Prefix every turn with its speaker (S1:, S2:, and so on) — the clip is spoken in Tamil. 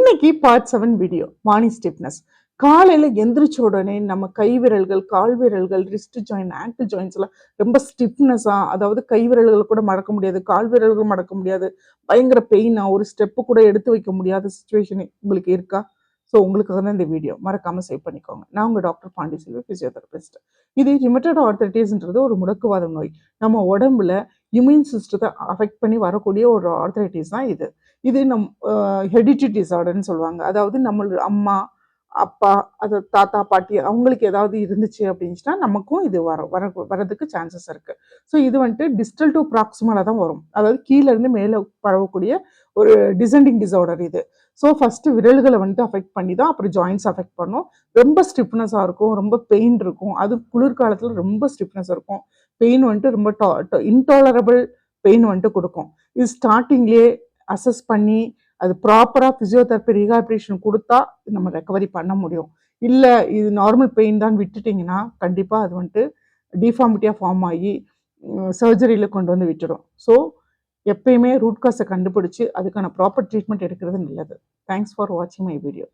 S1: இன்னைக்கு பார்ட் 7 வீடியோ மார்னிங் ஸ்டிப்னஸ். காலையில எந்திரிச்ச உடனே நம்ம கை விரல்கள், கால் விரல்கள், ரிஸ்ட் ஜாயிண்ட், ஆங்கிள் ஜாயிண்ட்ஸ் எல்லாம் ரொம்ப ஸ்டிப்னஸா, அதாவது கை விரல்கள் கூட மடக்க முடியாது, கால் விரல்கள் மடக்க முடியாது, பயங்கர பெயினா, ஒரு ஸ்டெப்பு கூட எடுத்து வைக்க முடியாத சுச்சுவேஷன் உங்களுக்கு இருக்கா? ஸோ உங்களுக்காக தான் இந்த வீடியோ. மறக்காம சேவ் பண்ணிக்கோங்க. நான் உங்க டாக்டர் பாண்டிசெல்வி, பிசியோதெரபிஸ்ட். இது ரிமட்டட் ஆர்த்தரைட்டிஸ்ன்றது ஒரு முடக்குவாத நோய். நம்ம உடம்புல இம்யூன் சிஸ்டத்தை அஃபெக்ட் பண்ணி வரக்கூடிய ஒரு ஆர்த்தரைட்டிஸ் தான் இது. இது ஹெரிடிட்டி டிசார்டர்னு சொல்லுவாங்க. அதாவது நம்மளோட அம்மா, அப்பா, அது தாத்தா, பாட்டி அவங்களுக்கு ஏதாவது இருந்துச்சு அப்படின்னுச்சுன்னா நமக்கும் இது வரதுக்கு சான்சஸ் இருக்கு. ஸோ இது வந்துட்டு டிஸ்டல் டு ப்ராக்சிமலா தான் வரும். அதாவது கீழே இருந்து மேலே பரவக்கூடிய ஒரு டிசெண்டிங் டிசார்டர் இது. ஸோ ஃபர்ஸ்ட் விரல்களை வந்துட்டு அஃபெக்ட் பண்ணி தான் அப்புறம் ஜாயின்ஸ் அஃபெக்ட் பண்ணும். ரொம்ப ஸ்டிஃப்னஸாக இருக்கும், ரொம்ப பெயின் இருக்கும். அது குளிர்காலத்தில் ரொம்ப ஸ்டிஃப்னஸ் இருக்கும். பெயின் வந்துட்டு ரொம்ப இன்டாலரபிள் பெயின் வந்துட்டு கொடுக்கும். இது ஸ்டார்டிங்லேயே அசஸ் பண்ணி அது ப்ராப்பராக ஃபிசியோதெரப்பி ரீஹாபிலிட்டேஷன் கொடுத்தா நம்ம ரெக்கவரி பண்ண முடியும். இல்லை இது நார்மல் பெயின் தான் விட்டுட்டிங்கன்னா கண்டிப்பாக அது வந்துட்டு டிஃபார்மிட்டியாக ஃபார்ம் ஆகி சர்ஜரியில் கொண்டு வந்து விட்டுடும். ஸோ எப்பயுமே ரூட் காஸை கண்டுபிடிச்சி அதுக்கான ப்ராப்பர் ட்ரீட்மெண்ட் எடுக்கிறது நல்லது. தேங்க்ஸ் ஃபார் வாட்சிங் மை வீடியோ.